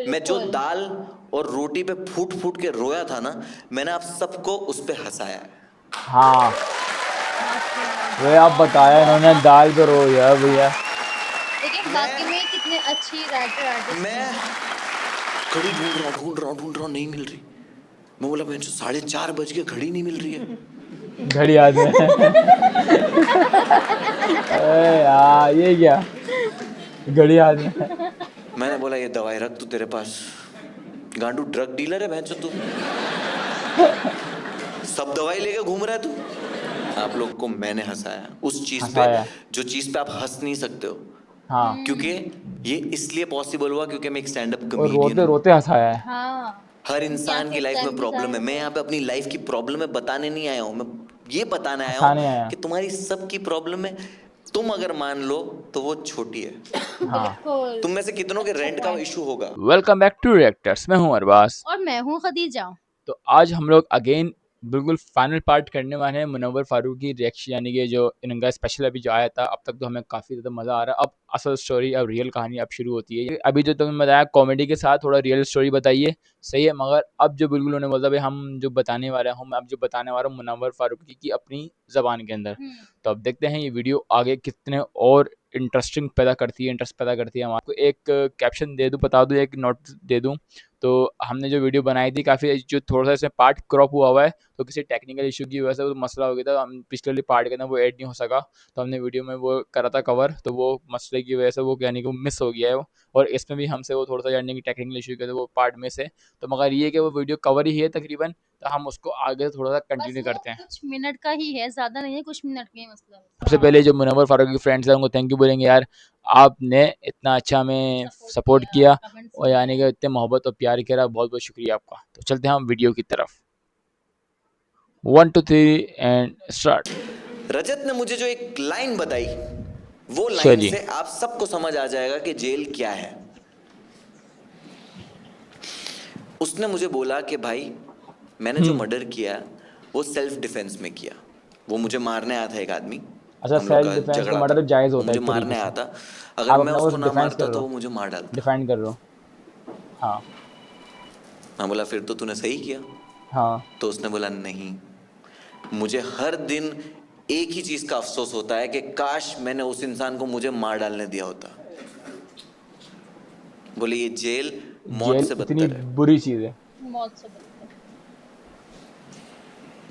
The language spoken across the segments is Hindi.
मैं जो बिल्कुल। दाल और रोटी पे फूट फूट के रोया था ना, मैंने आप सबको उस पे हंसाया है। हाँ माशाल्लाह, वे आप बताया बहुत इन्होंने दाल पे रो यार भैया। लेकिन वाकई में कितने अच्छी राइटर आर्टिस्ट मैं हैं। घड़ी ढूंढ रहा हूँ, नहीं मिल रही। मैं बोला मैं 4:30 बज गए, घड़ी नहीं मिल रही है। घड़ी याद में अरे यार ये क्या घड़ी याद में। मैंने बोला ये दवाई रख तू तेरे पास, गांडू ड्रग डीलर है भैंसो तू, सब दवाई लेके घूम रहा है तू। आप लोग को मैंने हंसाया उस चीज पे, हंसाया। जो चीज पे आप हंस नहीं सकते हो, हाँ क्योंकि ये इसलिए पॉसिबल हुआ क्योंकि मैं एक स्टैंड अप और कॉमेडियन रोते हूँ। रोते हंसाया है। हाँ, हर क्योंकि इंसान आपके की लाइफ में फैमिली प्रॉब्लम है। सारे मैं यहाँ लोग पे अपनी लाइफ की प्रॉब्लम है बताने नहीं आया हूँ, मैं ये बताने आया हंसाने हूँ आया। कि तुम्हारी सबकी प्रॉब्लम है, तुम अगर मान लो तो वो छोटी है। हाँ बिल्कुल। तुम में से कितनों के अच्छा रेंट का पॉइंट है। इशू होगा। वेलकम बैक टू रिएक्टर्स, मैं हूँ अरबाज। और मैं हूँ खदीजा। तो आज हम लोग अगेन बिल्कुल फाइनल पार्ट करने वाले हैं मुनव्वर फारूक की रिएक्शन, यानी कि जो इनका स्पेशल अभी जो आया था। अब तक तो हमें काफ़ी ज़्यादा मज़ा आ रहा है। अब असल स्टोरी, अब रियल कहानी अब शुरू होती है। अभी जो तुमने बताया कॉमेडी के साथ थोड़ा रियल स्टोरी बताइए, सही है। मगर अब जो बिल्कुल उन्होंने बोला भाई हम जो बताने वाले हैं, हम अब जो बताने वाला हूँ मुनव्वर फारूक की अपनी ज़बान के अंदर। तो अब देखते हैं ये वीडियो आगे कितने और इंटरेस्टिंग पैदा करती है, इंटरेस्ट पैदा करती है। हम आपको एक कैप्शन दे दूँ, बता दूँ, एक नोट दे दूँ। तो हमने जो वीडियो बनाई थी काफ़ी, जो थोड़ा सा इसमें पार्ट क्रॉप हुआ है, तो किसी टेक्निकल इशू की वजह से वो मसला हो गया था। हम पिछले पार्ट के अंदर वो ऐड नहीं हो सका, तो हमने वीडियो में वो करा था कवर, तो वो मसले की वजह से वो यानी कि वो मिस हो गया है वो। और इसमें भी हमसे वो थोड़ा सा यानी कि टेक्निकल इशू के थे, वो पार्ट मिस है। तो मगर ये कि वो वीडियो कवर ही है तकरीबन, तो हम उसको आगे थोड़ा सा बस कंटिन्यू वो करते हैं। कुछ मिनट का ही है, ज्यादा नहीं है, कुछ मिनट का ही मसला है। सबसे पहले जो मुनव्वर फारूक के फ्रेंड्स हैं उनको थैंक यू बोलेंगे यार, आपने इतना अच्छा हमें सपोर्ट किया कमेंट्स और यानी कि इतने मोहब्बत और प्यार किया, बहुत बहुत शुक्रिया आपका। तो चलते हैं हम वीडियो की तरफ। 1 2 3 एंड स्टार्ट। रजत ने मुझे जो एक लाइन बताई, वो लाइन चलिए। से आप सबको समझ आ जाएगा कि जेल क्या है। उसने मुझे बोला कि भाई मैंने जो मर्डर किया वो सेल्फ डिफेंस में किया। वो मुझे मारने आया था एक आदमी, अच्छा, हम लोग सेल्फ का डिफेंस में झगड़ा था, मर्डर जायज़ वो होता है मुझे एक तरीके मारने से। आया था। अगर आप मैं अपना वो उसको ना डिफेंस कर मारता रहे तो हो, वो मुझे मार डालता। डिफेंड कर रहे हो। हाँ मैं बोला फिर तो तूने सही किया। हाँ। तो उसने बोला नहीं, मुझे हर दिन एक ही चीज का अफसोस होता है कि काश मैंने उस इंसान को मुझे मार डालने दिया होता। बोले ये जेल मौत जेल से इतनी बदतर है। बुरी चीज़ है। मौत से बदतर।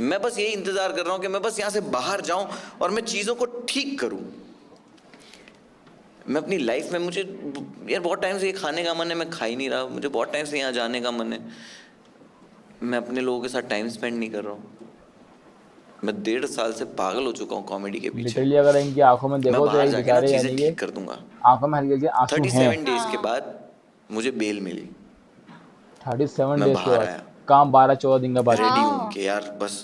मैं बस यही इंतजार कर रहा हूं कि मैं बस यहां से बाहर जाऊं और मैं चीजों को ठीक करूं। मैं अपनी लाइफ में, मुझे यार बहुत टाइम से ये खाने का मन है, मैं खा ही नहीं रहा। मुझे बहुत टाइम से यहाँ जाने का मन है, मैं अपने लोगों के साथ टाइम स्पेंड नहीं कर रहा हूँ। मैं 1.5 साल से पागल हो चुका हूँ कॉमेडी के पीछे। लिटरली अगर इनकी आंखों में मैं देखो तो बाहर एक जाके ना बेचारे चीजें यानी कि ठीक कर दूंगा। आंखों में हल्के हल्के आंसू हैं। 37 डेज के बाद मुझे बेल मिली। 37 मैं डेज के बाहर बाद। आया, काम 12 14 दिन का बाद। रेडी हूँ हाँ, कि यार बस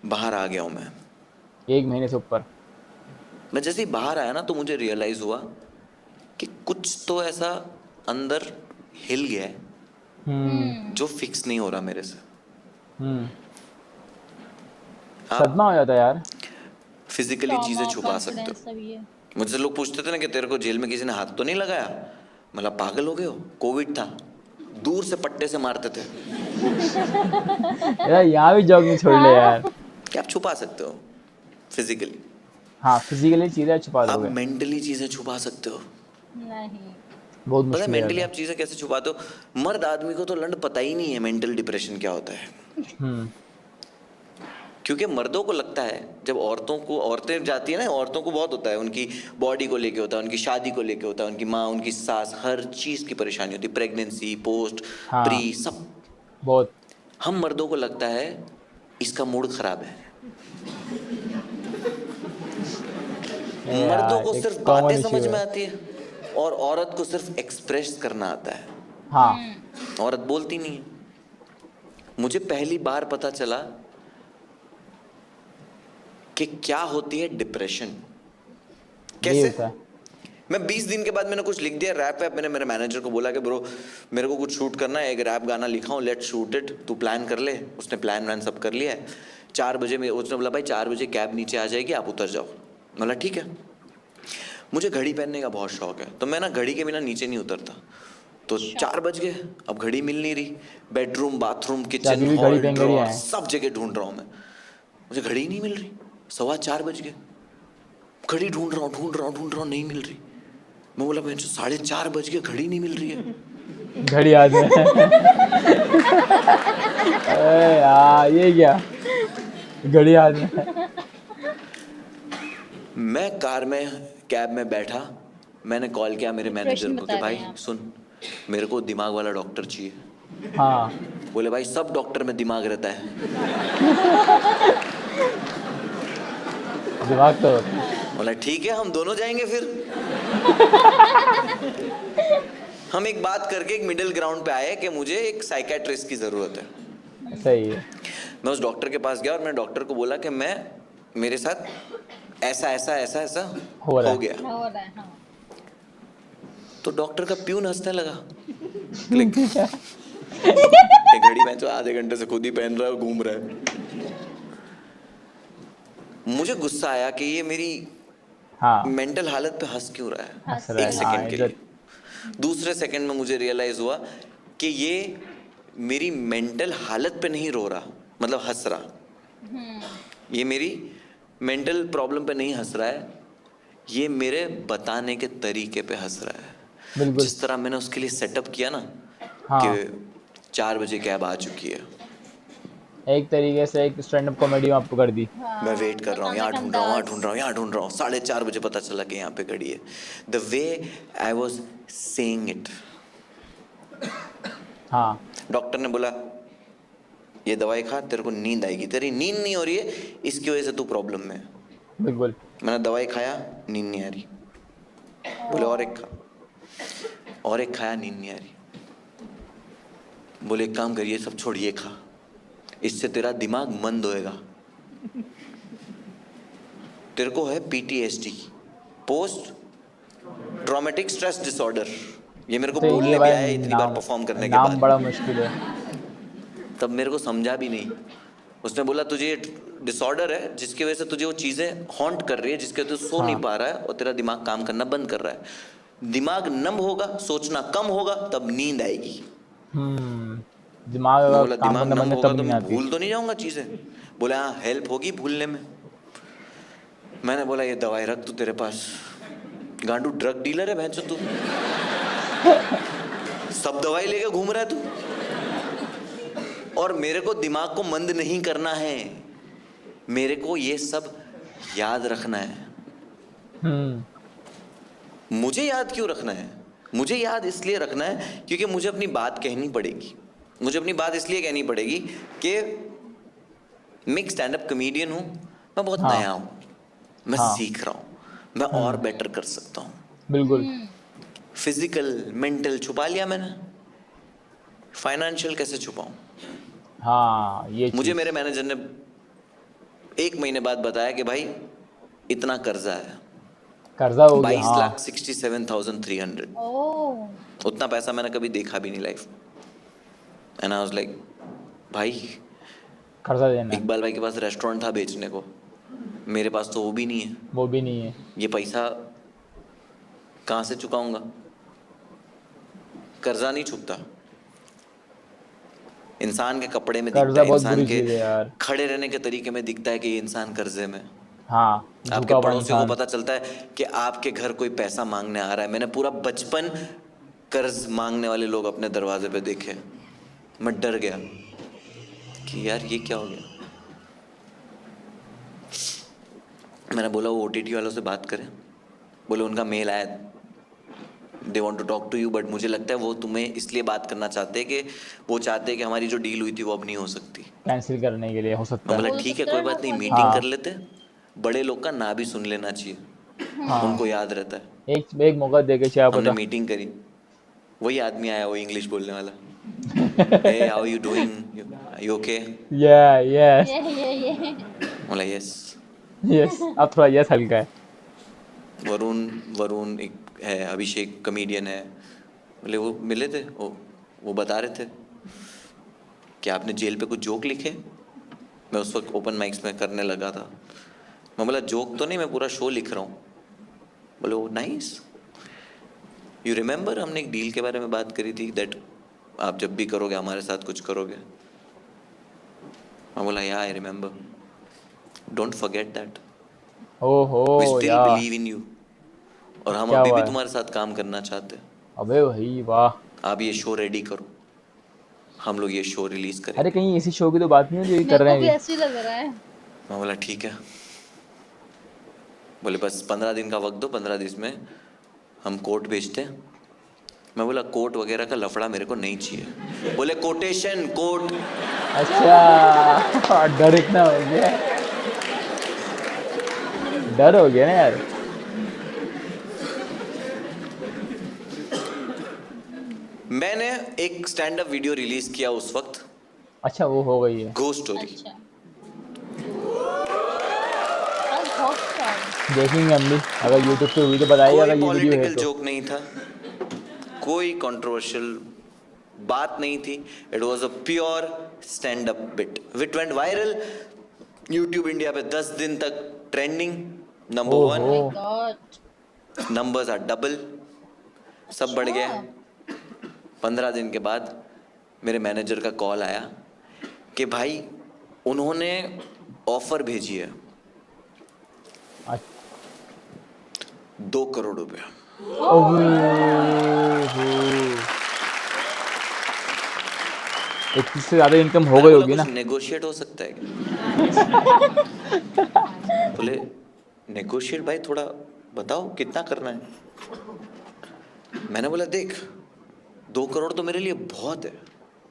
बाहर आ गया हूँ मैं। एक महीने से ऊपर। मैं जैसे ही बाहर आया ना तो मुझे रियलाइज हुआ कि कुछ तो ऐसा अंदर हिल गया है जो फिक्स नहीं हो रहा मेरे से। हम्म आप सदमा हो जाता है यार। फिजिकली चीजें ट्रॉमा, छुपा सकते कॉन्फिडेंस हो। सब ये। मुझसे लोग पूछते थे ना कि तेरे को जेल में किसी ने हाथ तो नहीं लगाया। मतलब पागल हो गए हो, कोविड था, दूर से पट्टे से मारते थे। यार यहाँ भी जॉब नहीं छोड़ ले यार। हाँ। क्या आप छुपा सकते हो फिजिकली, हाँ फिजिकली चीज़ें छुपा आप दोगे, मेंटली चीजें छुपा सकते हो। नहीं। बहुत पता है मुश्किल हो मेंटली जाता आप है। चीजें कैसे छुपाते हो? मर्द आदमी को तो लंड पता ही नहीं है मेंटल डिप्रेशन क्या होता है। हम्म क्योंकि मर्दों को लगता है, जब औरतें जाती है ना, औरतों को बहुत होता है, उनकी बॉडी को लेके होता है, उनकी शादी को लेके होता है, उनकी माँ, उनकी सास, हर चीज की परेशानी होती है, प्रेगनेंसी, पोस्ट, हाँ प्री, सब। बहुत। हम मर्दों को लगता है इसका मूड खराब है। मर्दों यार को एक सिर्फ बातें कॉमन इश्यू समझ में है। आती है और औरत को सिर्फ एक्सप्रेस करना आता है। हाँ औरत बोलती नहीं है। मुझे पहली बार पता चला कि क्या होती है डिप्रेशन। यही कैसे? होता है। मैं 20 दिन के बाद मैंने कुछ लिख दिया रैप वैप। मैंने मेरे मैनेजर को बोला कि ब्रो मेरे को कुछ शूट करना है, एक रैप गाना लिखा हूँ, लेट्स शूट इट, तू प्लान कर ले। उसने प्लान वैन सब कर लिया है। 4 बजे में उसने बोला भाई 4 बजे कैब नीचे आ जाएगी, आप उतर जाओ। बोला ठीक है। मुझे घड़ी पहनने का बहुत शौक है, तो मैं ना घड़ी के बिना नीचे नहीं उतरता। तो 4 बज गए, अब घड़ी मिल नहीं रही, बेडरूम बाथरूम चाबी किचन भी घड़ी हॉल कहीं करी ड्रॉर है। सब जगह ढूंढ रहा हूँ मैं, मुझे घड़ी ही नहीं मिल रही। 4:15 बज गए, घड़ी ढूंढ रहा हूँ नहीं मिल रही। मैं बोला मैं 4:30 बज गए, घड़ी नहीं मिल रही है। घड़ी याद में अरे यार ये क्या, घड़ी याद में। मैं कार में कैब में बैठा, मैंने कॉल किया मेरे मैनेजर डिप्रेशन को बता कि रहे भाई हैं आप। सुन, मेरे को दिमाग वाला डॉक्टर चाहिए। हाँ बोले भाई सब डॉक्टर में दिमाग रहता है। दिमाग तो होता है। बोला ठीक है हम दोनों जाएंगे फिर। हम एक बात करके एक मिडिल ग्राउंड पे आए कि मुझे एक साइकेट्रिस्ट की ज़रूरत है। सही है। मैं उस डॉक्टर के पास गया और मैंने डॉक्टर को बोला कि मैं, मेरे साथ ऐसा ऐसा ऐसा ऐसा हो रहा हो है। गया। हो रहा है, हाँ। तो डॉक्टर का प्यून हंसने लगा, क्लिक। ये घड़ी पहन जो आधे घंटे से खुद ही पहन रहा है और घूम रहा है। मुझे गुस्सा आया कि ये मेरी हाँ मेंटल हालत पे हंस क्यों रहा है। हंस रहा एक है। हाँ सेकंड के इधर लिए, दूसरे सेकंड में मुझे रियलाइज हुआ कि ये मेरी मेंटल हालत पे नहीं रो रहा, मतलब हंस रहा। ये मेरी मेंटल प्रॉब्लम पे नहीं हंस रहा है, ये मेरे बताने के तरीके पे हंस रहा है। बिल्कुल। जिस तरह मैंने उसके लिए सेटअप किया ना हाँ कि 4 बजे कैब आ चुकी है, एक तरीके से एक स्टैंड अप कॉमेडी में आपको कर दी। मैं वेट कर रहा हूँ, यहाँ बताने का ढूंढ रहा हूँ, वहाँ अंदाज। ढूंढ रहा हूँ, यहाँ ढूंढ रहा हूँ, 4:30 बजे पता चला कि यहाँ पे घड़ी है। The way I was saying it. हाँ डॉक्टर ने बोला ये दवाई खा, तेरे को नींद आएगी, तेरी नींद नहीं हो रही है इसकी वजह से तू प्रॉब्लम में है। बिल्कुल। मैंने दवाई खाया, नींद नहीं आ रही। बोले और एक खा, और एक खाया, नींद नहीं आ रही। बोले एक काम करिए, सब छोड़िए, खा, इससे तेरा दिमाग मंद होएगा। तेरे को है PTSD, post traumatic stress disorder. ये मेरे को तो बोलने ये भी भाई आया इतनी बार परफॉर्म करने के नाम बाद, बड़ा मुश्किल है। तब मेरे को समझा भी नहीं। उसने बोला तुझे डिसऑर्डर है जिसकी वजह से तुझे वो चीज़ें हॉन्ट कर रही है, जिसके वजह से तू सो हाँ। नहीं पा रहा है और तेरा दिमाग काम करना बंद कर रहा है। दिमाग नम होगा, सोचना कम होगा, तब नींद आएगी। दिमाग मैं अगर बोला काम दिमाग करना नम बंद है होगा तब तो नहीं मैं आती। भूल तो नहीं जाऊंगा चीज़ें। बोले हाँ हेल्प होगी भूलने में। मैंने बोला ये दवाई रख तू तेरे पास, गांडू ड्रग डीलर है भैंसो तू, सब दवाई लेके घूम रहा है तू। और मेरे को दिमाग को मंद नहीं करना है, मेरे को ये सब याद रखना है। मुझे याद क्यों रखना है? मुझे याद इसलिए रखना है क्योंकि मुझे अपनी बात कहनी पड़ेगी। मुझे अपनी बात इसलिए कहनी पड़ेगी कि मैं एक स्टैंड अप कॉमेडियन हूँ, मैं बहुत हाँ। नया हूँ, मैं हाँ। सीख रहा हूँ, मैं और बेटर कर सकता हूँ। बिल्कुल। फिजिकल मेंटल छुपा लिया मैंने, फाइनेंशियल कैसे छुपाऊँ? हाँ ये मुझे चीज़। मेरे मैनेजर ने 1 महीने बाद बताया कि भाई इतना कर्जा है, कर्जा हो गया। हाँ 22,67,300। ओह। उतना पैसा मैंने कभी देखा भी नहीं लाइफ में। एंड आई वाज लाइक भाई, कर्जा देना है, इकबाल भाई के पास रेस्टोरेंट था बेचने को, मेरे पास तो वो भी नहीं है। वो भी नहीं है। ये पैसा कहाँ से चुकाऊंगा? कर्जा नहीं छुपता, इंसान के कपड़े में दिखता कर्जा है, बहुत इंसान बुरी के चीज़ है यार। खड़े रहने के तरीके में दिखता है कि ये इंसान कर्जे में। हाँ आपके झुका पड़ा पड़ोसियों को इंसान। पता चलता है कि आपके घर कोई पैसा मांगने आ रहा है। मैंने पूरा बचपन कर्ज मांगने वाले लोग अपने दरवाजे पे देखे। मैं डर गया कि यार ये क्या हो गया। मैंने बोला वो OTT वालों से बात करें। बोले उनका मेल आया, they want to talk to you, but मुझे लगता है वो तुम्हें इसलिए बात करना चाहते हैं कि वो चाहते हैं कि हमारी जो डील हुई थी वो अब नहीं हो सकती। कैंसिल करने के लिए हो सकता मैं है। बोला हो ठीक है सकता कोई है बात नहीं, ना, मीटिंग हाँ। कर लेते हैं। बड़े लोग का ना भी सुन लेना चाहिए, हाँ उनको याद रहता है। एक मौका दे के क्या हमने पता। मीटिंग करी, वही आदमी आया, वो इंग्लिश बोलने वाला। Hey how you doing, you okay? Yes ये बोला यस। यस। अब थोड़ा यस हल्का है। वरुण वरुण एक है, अभिषेक कमेडियन है। बोले वो मिले थे, वो बता रहे थे कि आपने जेल पे कुछ जोक लिखे। मैं उस वक्त ओपन माइक्स में करने लगा था। मैं बोला जोक तो नहीं, मैं पूरा शो लिख रहा हूँ। बोले वो नाइस, यू रिमेंबर हमने एक डील के बारे में बात करी थी दैट आप जब भी करोगे हमारे साथ कुछ करोगे. मैं बोला या I remember. Don't forget that. ओहो वी स्टिल यार, बिलीव इन यू. और हम क्या अभी हुआ भी है? तुम्हारे साथ काम करना चाहते हैं. अबे भाई वाह. आप ये शो रेडी करो, हम लोग ये शो रिलीज अरे करेंगे. कहीं ऐसी शो की तो बात नहीं है जो ये कर मेरे रहे को भी हैं ऐसे ही लग रहा है। मैं बोला ठीक है. बोले बस 15 दिन का वक्त दो, 15 दिन में हम कोर्ट भेजते हैं. मैं बोला कोर्ट वगैरह का लफड़ा मेरे को नहीं चाहिए. बोले कोटेशन कोर्ट. अच्छा डर इतना हो गया, डर हो गया ना यार. मैंने एक स्टैंड अप वीडियो रिलीज किया उस वक्त, अच्छा वो हो गई है. गो स्टोरी. अच्छा आज बहुत सारे। देखेंगे हम भी, अगर यूट्यूब पे हुई तो बताइएगा कोई अगर ये वीडियो है पॉलिटिकल तो. जोक नहीं था, कोई कंट्रोवर्शियल बात नहीं थी. It was a pure stand up bit with went viral. YouTube India पे 10 दिन तक ट्रेंडिंग, नंबर ओहो. 1. My god. Numbers are double, सब बढ़ गया. 15 दिन के बाद मेरे मैनेजर का कॉल आया कि भाई उन्होंने ऑफर भेजी है 2 करोड़ रुपया. इतनी से ज्यादा इनकम हो गई होगी ना. नेगोशिएट हो सकता है क्या? बोले नेगोशिएट भाई, थोड़ा बताओ कितना करना है. मैंने बोला देख 2 करोड़ तो मेरे लिए बहुत है,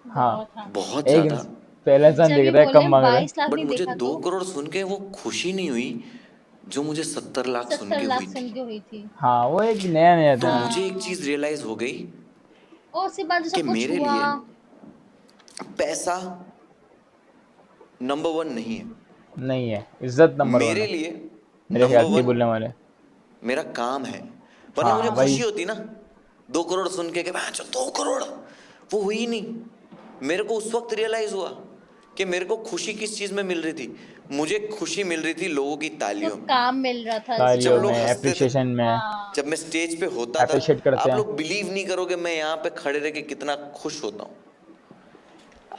हाँ, बहुत एक ज्यादा. पहले इंसान जब ये देख रहा है बोले कम मांग रहा है. 22 लाख बट नहीं मुझे देखा 2 तो करोड़ सुन के वो खुशी नहीं हुई जो मुझे 70 लाख सुन 70 के लाख हुई सुन थी. के हुई थी। हाँ वो एक नया नया तो था. मुझे एक चीज रियलाइज हो गई और उसी बात कि सब कुछ मेरे हुआ। लिए पैसा नंबर 1 नहीं है. नहीं है, इज्जत नंबर 1 मेरे है लिए मेरे ख्याल से नंबर ये 1 बोलने वाले. मेरा काम है. वरना हाँ मुझे भाई. खुशी होती ना 2 करोड़ सुन के कि मैं 2 करोड़, वो हुई नहीं. मेरे को उस वक्त रियलाइज हुआ कि मेरे को खुशी किस चीज में मिल रही थी. मुझे खुशी मिल रही थी लोगों की तो तालियों में, काम मिल रहा था जब तालियों लोग में, हंसते थे, एप्रिसिएशन में. हाँ। जब मैं स्टेज पे होता था. अप्रिशिएट करते आप हैं. लोग बिलीव नहीं करोगे मैं यहाँ पे खड़े रह के कितना खुश होता हूँ.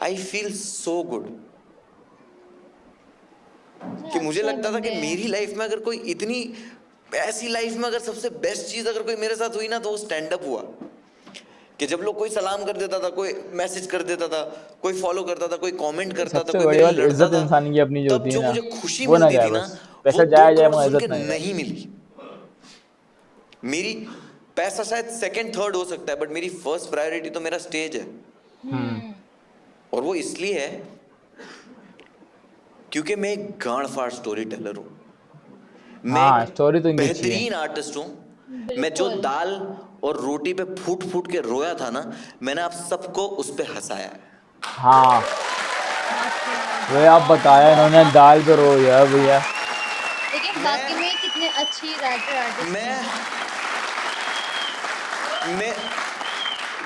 आई फील सो गुड कि मुझे अच्छे लगता था कि बंदे हैं। मेरी लाइफ में अगर कोई इतनी ऐसी लाइफ में अगर सबसे बेस्ट चीज अगर कोई मेरे साथ हुई ना तो वो स्टैंड अप हुआ. कि जब लोग कोई सलाम कर देता था, कोई मैसेज कर देता था, कोई फॉलो करता था, कोई कमेंट करता था, सबसे कोई बड़ी मेरे बात लिए लड़ता इज्जत था, इंसान की अपनी जो तब होती है जो ना, मुझे खुशी वो ना मिलती जाए थी ना बस. वो पैसा 2 जाए जाए करोड़ मगर सुन के इज्जत ना जाए. नहीं मिली. मेरी पैसा शायद सेकंड थर्ड हो सकता है बट मेरी फर्स्ट प्रायोरिटी तो मेरा स्टेज है. और वो इसलिए है क्योंकि मैं एक गांड फाड़ स्टोरी टेलर हूँ. मैं हाँ, एक स्टोरी तो इनकी अच्छी है. बेहतरीन आर्टिस्ट हूँ. मैं जो बिल्कुल। दाल और रोटी पे फूट फूट के रोया था ना, मैंने आप सबको उस पे हंसाया है. हाँ वो आप बताया इन्होंने दाल पे रो यार भैया. लेकिन बाकी में कितने अच्छी राइटर आर्टिस्ट मैं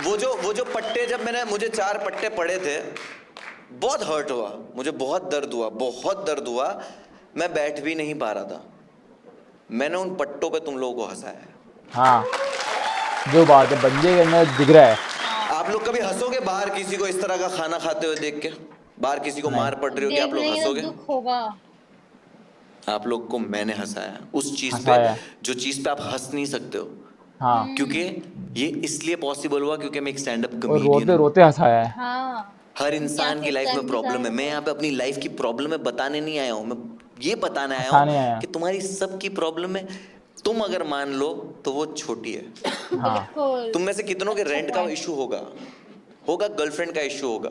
वो जो पट्टे, जब मैंने मुझे 4 पट्टे पड़े थे, बहुत हर्ट हुआ मुझे, बहुत दर्द हुआ. मैं बैठ भी नहीं पा रहा था. मैंने उन पट्टों पे तुम लोगों को हंसाया है. हाँ जो बात है बंदे के अंदर दिख रहा है. आप लोग कभी हंसोगे बाहर किसी को इस तरह का खाना खाते हुए देख के? बाहर किसी को नहीं. मार पड़ रही हो कि आप लोग देखने में हंसोगे? दुख होगा। आप लोग को मैंने हंसाया उस चीज पे हंसाया. जो चीज पे आप हंस नहीं सकते हो. हाँ क्योंकि ये इसलिए पॉसिबल हुआ क्योंकि मैं एक स्टैंड अप और कॉमेडियन रोते हूँ. रोते हंसाया है. हाँ हर इंसान क्या की लाइफ में कहते हैं प्रॉब्लम है. इंसान मैं यहाँ पे अपनी लाइफ की प्रॉब्लम है बताने नहीं आया हूँ. मैं ये बताने आया हंसाने हूँ आया. कि तुम्हारी सबकी प्रॉब्लम है. तुम अगर मान लो तो वो छोटी है. हाँ बिल्कुल। तुम में से कितनों के अच्छा रेंट का point। इशू होगा, गर्लफ्रेंड का इशू होगा,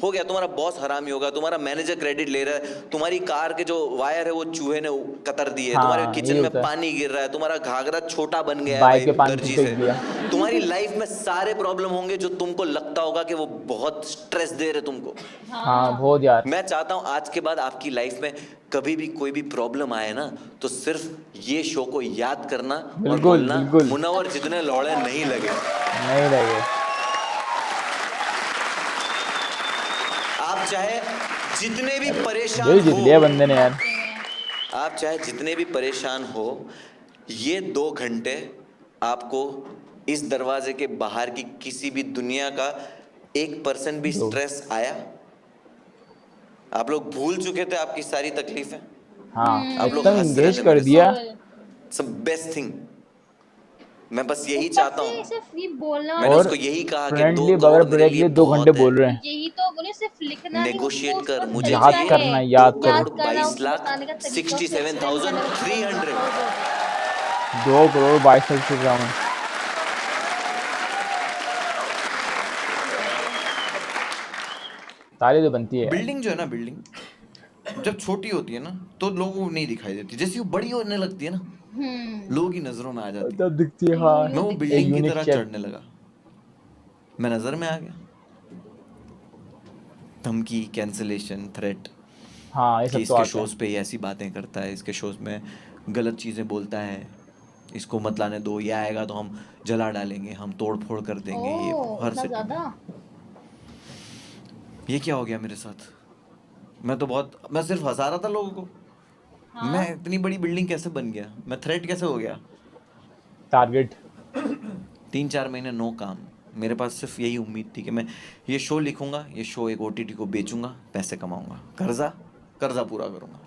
हो गया. तुम्हारा बॉस हरामी होगा, तुम्हारा मैनेजर क्रेडिट ले रहा है, तुम्हारी कार के जो वायर है वो चूहे ने कतर दिए, हाँ, तुम्हारे किचन यही में होता है. पानी गिर रहा है, तुम्हारा घाघरा छोटा बन गया है बाइक भाई पे पानी दर्जी फेंक से. दिया. तुम्हारी लाइफ में सारे प्रॉब्लम होंगे जो तुमको लगता होगा कि वो बहुत स्ट्रेस दे रहे तुमको. हाँ बहुत यार. मैं चाहता हूँ आज के बाद आपकी लाइफ में कभी भी कोई भी प्रॉब्लम आए ना तो सिर्फ ये शो को याद करना और बिल्कुल, बोलना बिल्कुल. मुनव्वर जितने लौड़े नहीं लगे. नहीं लगे. आप चाहे जितने भी परेशान यही जीत लिया हो, बंदे ने यार. आप चाहे जितने भी परेशान हो, ये 2 घंटे आपको इस दरवाजे के बाहर की किसी भी दुनिया का 1% भी दो। स्ट्रेस आया? आप लोग भूल चुके थे आपकी सारी तकलीफें? हाँ आप लोग एकदम हंस रहे इंगेज थे कर मेरे दिया। बिल्कुल। सब बेस्ट थिंग। मैं बस यही ऊपर चाहता से हूँ। सिर्फ ये बोलना मैंने और उसको यही कहा कि 2 फ्रेंडली करोड़ बगैर मेरे ब्रेक लिए लिए 2 घंटे बहुत है। बोल रहे हैं। यही तो बोले, सिर्फ लिखना नहीं, उसको नेगोशिएट कर, उसको मुझे याद तरीका चाहिए है। करना, 2 याद करोड़ करना। करना, 22 उसको लाख बताने का तरीका, उसको एक्सप्लेन करने का तरीका 67,300। बहुत ज़रूरी है। 2 करोड़ 22 लाख से ग्राउंड। ताली तो बनती है यार। बिल्डिंग जो है ना, बिल्डिंग जब छोटी होती है ना तो लोगों को नहीं दिखाई देती, जैसे वो बड़ी होने लगती है ना लोगों की नजरों में आ जाती है। तब दिखती है, तो हाँ। मैं वो दिखती एक बिल्डिंग की यूनिक तरह शेप। चढ़ने लगा, मैं नजर में आ गया। धमकी, कैंसलेशन, थ्रेट हाँ ये कि सब तो इसके आता है। शोज पे ये ऐसी बातें करता है, इसके शोज में गलत चीज़ें बोलता है, इसको मत लाने दो, ये आएगा तो हम जला डालेंगे, हम तोड़ फोड़ कर देंगे, ये वो, ओह, हर इतना सिटी में। ज़्यादा? ये क्या हो गया मेरे साथ? मैं सिर्फ हंसा रहा था लोगों को। मैं हाँ। इतनी बड़ी बिल्डिंग कैसे बन गया? मैं थ्रेट कैसे हो गया? टारगेट। 3-4 महीने नो काम। मेरे पास सिर्फ यही उम्मीद थी कि मैं ये शो लिखूंगा, ये शो एक ओटीटी को बेचूंगा, पैसे कमाऊंगा, कर्जा कर्जा पूरा करूंगा।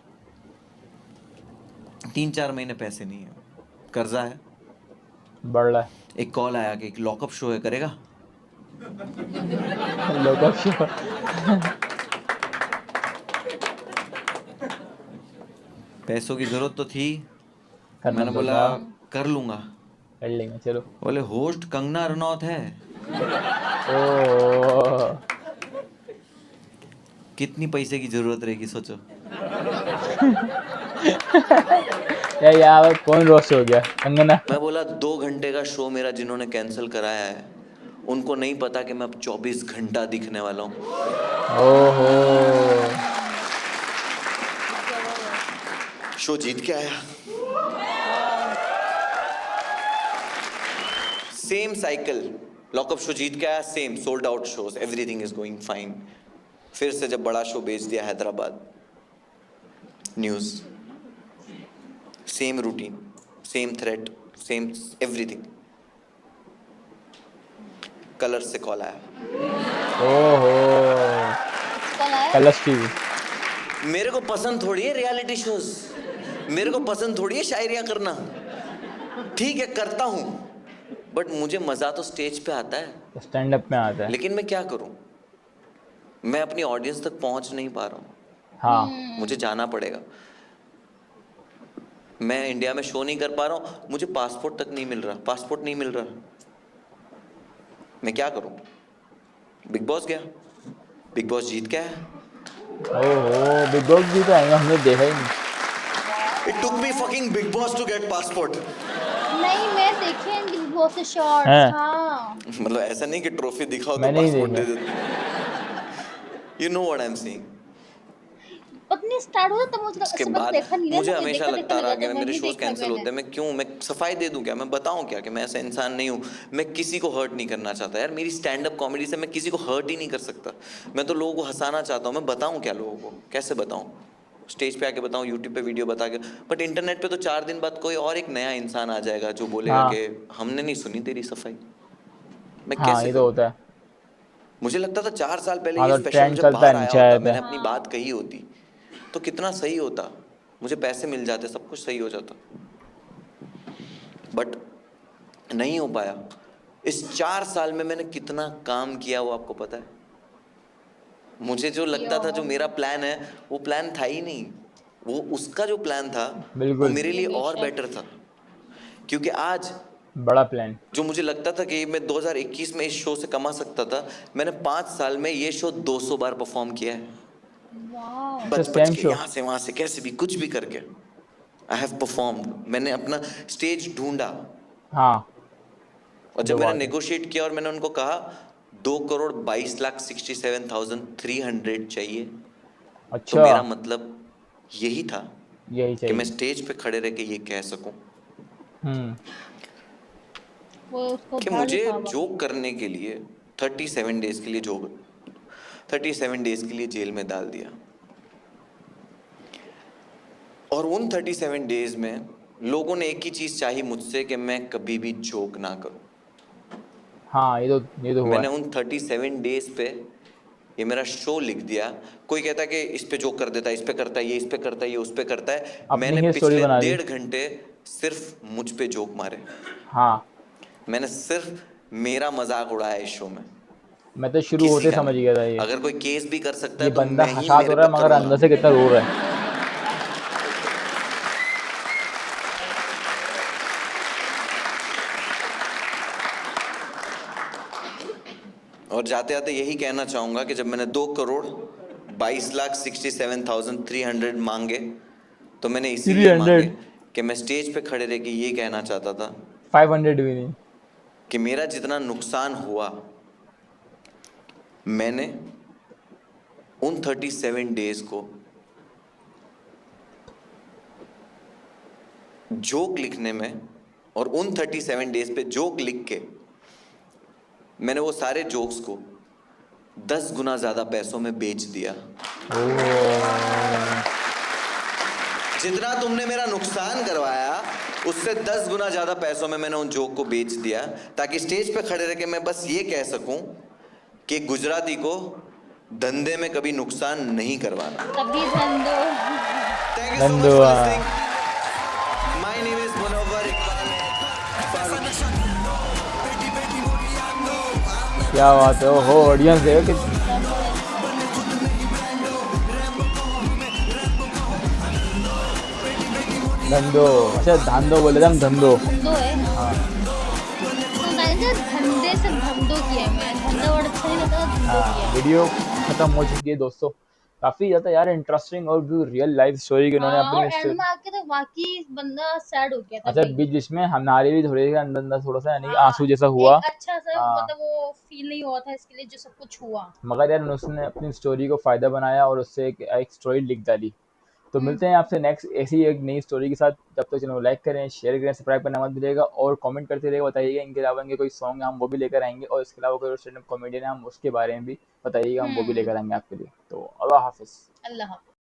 3-4 महीने पैसे नहीं है, कर्जा है। बढ़ रहा एक कॉल आया कि एक लॉकअप शो है, करेगा? है। लोगों को पैसों की जरूरत तो थी। करना मैंने तो बोला था। कर लूंगा। कर लेंगे चलो। बोले होस्ट कंगना रनौत है। ओ कितनी पैसे की जरूरत रहेगी सोचो। यार कौन रोस्ट हो गया कंगना। मैं बोला 2 घंटे का शो मेरा जिन्होंने कैंसिल कराया है उनको नहीं पता कि मैं अब 24 घंटा दिखने वाला हूँ। ओहो। जबरदस्त। शो जीत के आया। वाह। सेम साइकिल, लॉकअप शो जीत के आया, same sold out shows, everything is going fine. फिर से जब बड़ा शो बेच दिया Hyderabad, news, same routine, same threat, same everything. Colour से कॉल आया। ओहो। कल आया? Colors TV. मेरे को पसंद थोड़ी है रियलिटी शोज, मेरे को पसंद थोड़ी है शायरियां करना। ठीक है करता हूं, बट मुझे मजा तो स्टेज पे आता है। स्टैंड अप में आता है। लेकिन मैं क्या करूं, मैं अपनी ऑडियंस तक पहुंच नहीं पा रहा हूं। हाँ मुझे जाना पड़ेगा। मैं इंडिया में शो नहीं कर पा रहा हूं, मुझे पासपोर्ट तक नहीं मिल रहा, पासपोर्ट नहीं मिल रहा। मैं क्या करूं? बिग बॉस गया, बिग बॉस जीत के आया। ओहो बिग बॉस भी तो आएगा, हमने देखा ही नहीं। It took me fucking Bigg Boss to get passport. नहीं, मैं देखे हैं बिग बॉस से शॉर्ट्स। हैं? हाँ। मतलब ऐसा नहीं कि ट्रॉफी दिखाओ तो मैंने ही पासपोर्ट दे देखा। देते। You know what I am saying. पत्नी स्टार्ट हुआ तब मुझे उसके ऐसा पता बाद देखा नहीं है, मुझे मुझे हमेशा देखा देखा लगता रहा लगा कि था, मैं मेरे भी शोज देखा कैंसिल मैंने। होते हैं, मैं क्यों, मैं सफाई दे दूं क्या, मैं बताऊं क्या कि मैं ऐसा इंसान नहीं हूं। मैं किसी को हर्ट नहीं करना चाहता यार, मेरी स्टैंड अप कॉमेडी से मैं किसी को हर्ट ही नहीं कर सकता। मैं तो लोगों को हंसाना चाहता हूं। मैं बताऊं क्या लोगों को, कैसे बताऊं? स्टेज पे आके बताऊं, यूट्यूब पे वीडियो बता के? बट इंटरनेट पे तो 4 दिन बाद कोई और एक नया इंसान आ जाएगा जो बोलेगा हाँ कि हमने नहीं सुनी तेरी सफाई। मैं हाँ कैसे ये तो करूं? होता है। मुझे लगता था 4 साल पहले हाँ ये तो स्पेशल ट्रेंड जब चलता है, बाहर आया नीचे होता, आते मैंने हैं। अपनी हाँ। बात कही होती तो कितना सही होता, मुझे पैसे मिल जाते, सब कुछ सही हो जाता। बट नहीं हो पाया। इस 4 साल में मैंने कितना काम किया वो आपको पता है? मुझे जो लगता था जो मेरा प्लान है वो प्लान था ही नहीं। वो उसका जो प्लान था वो बिल्कुल मेरे ये लिए और बेशक। बेटर था। क्योंकि आज बड़ा प्लान। जो मुझे लगता था कि मैं 2021 में इस शो से कमा सकता था, मैंने 5 साल में ये शो 200 बार परफॉर्म किया है। वाह। अच्छा बच बच सेम के, शो। यहाँ से वहां से, कैसे भी कुछ भी करके आई हैव परफॉर्म्ड। मैंने अपना स्टेज ढूंढा हाँ और जब जो मैंने बात है। नेगोशिएट किया और मैंने उनको कहा 2,22,67,300 चाहिए, तो अच्छा मेरा मतलब यही था यही कि मैं चाहिए। स्टेज पे खड़े रह के ये कह सकूं हम्म। वो उसको कि धड़ मुझे था वक्त। जोक करने के लिए 37 डेज के लिए जोक 37 डेज के लिए जेल में डाल दिया। और उन 37 डेज में लोगों ने एक ही चीज चाही मुझसे कि मैं कभी भी जोक ना करूं। हाँ, ये तो हुआ मैंने है। उन 37 डेज पे ये मेरा शो लिख दिया। कोई कहता है कि इस पे जोक कर देता है, इस पे करता है, ये इस पे करता है, ये उस पे करता है। अपनी मैंने ही स्टोरी पिछले बना दी। 1.5 घंटे सिर्फ मुझ पे जोक मारे। हाँ, मैंने सिर्फ मेरा मजाक उड़ाया इस शो में, मैं तो शुरू किसी होते ही का समझ नहीं। गया था ये। अगर कोई केस भी कर सकता ये है तो बंदा मैं ही हँसा तो मेरे रहा पे है मगर करूंगा। अंदर से कितना रो रहा है। और जाते जाते यही कहना चाहूंगा कि जब मैंने 2,22,67,300 मांगे तो मैंने इसीलिए 300, मांगे कि मैं स्टेज पे खड़े रह के ये कहना चाहता था 500 भी नहीं। कि मेरा जितना नुकसान हुआ, मैंने उन 37 डेज को जोक लिखने में, और उन 37 डेज पे जोक लिख के मैंने वो सारे जोक्स को 10 गुना ज्यादा पैसों में बेच दिया। ओह! जितना तुमने मेरा नुकसान करवाया उससे 10 गुना ज्यादा पैसों में मैंने उन जोक को बेच दिया, ताकि स्टेज पे खड़े रह के मैं बस ये कह सकूं कि गुजराती को धंधे में कभी नुकसान नहीं करवाना। तभी धंधो। Thank you so much for धन्यवाद। Listening. My name is Munawar Iqbal Faruqui. क्या बात है, ओहो ऑडियंस है कि धंधो, अच्छा धंधो बोले थे हम, धंधो। धंधो है, हाँ। हाँ, तो बताया धंधे से धंधो किया मैं, धंधा वर्ड अच्छा नहीं लगता, धंधो किया। हाँ, वीडियो खत्म हो चुकी है दोस्तों। काफी ज्यादा यार इंटरेस्टिंग और भी रियल लाइफ स्टोरी की उन्होंने हाँ, और अपनी एंड में आके तो वाकई बंदा सैड हो गया था अच्छा भाई। बीच बीच में हमारे भी थोड़े अंदर अंदर थोड़ा सा यानी कि हाँ, आंसू जैसा हुआ। एक अच्छा सा हाँ, मतलब वो फील नहीं हुआ था इसके लिए जो सब कुछ हुआ। मगर यार उसने अपनी स्टोरी को फायदा बनाया और उससे एक स्टोरी लिख डाली। तो मिलते हैं आपसे नेक्स्ट ऐसी एक नई स्टोरी के साथ। जब तक चैनल को लाइक करें, शेयर करें, सब्सक्राइब करना मत भूलिएगा और कमेंट करते रहिएगा, बताइएगा इनके अलावा इनके कोई सॉन्ग है हम वो भी लेकर आएंगे, और इसके अलावा कोई स्टैंड अप कॉमेडियन है हम उसके बारे में भी बताइएगा, हम वो भी हम्म। लेकर आएंगे आपके लिए। तो अल्लाह हाफिज़। अल्लाह हाफ़िज़।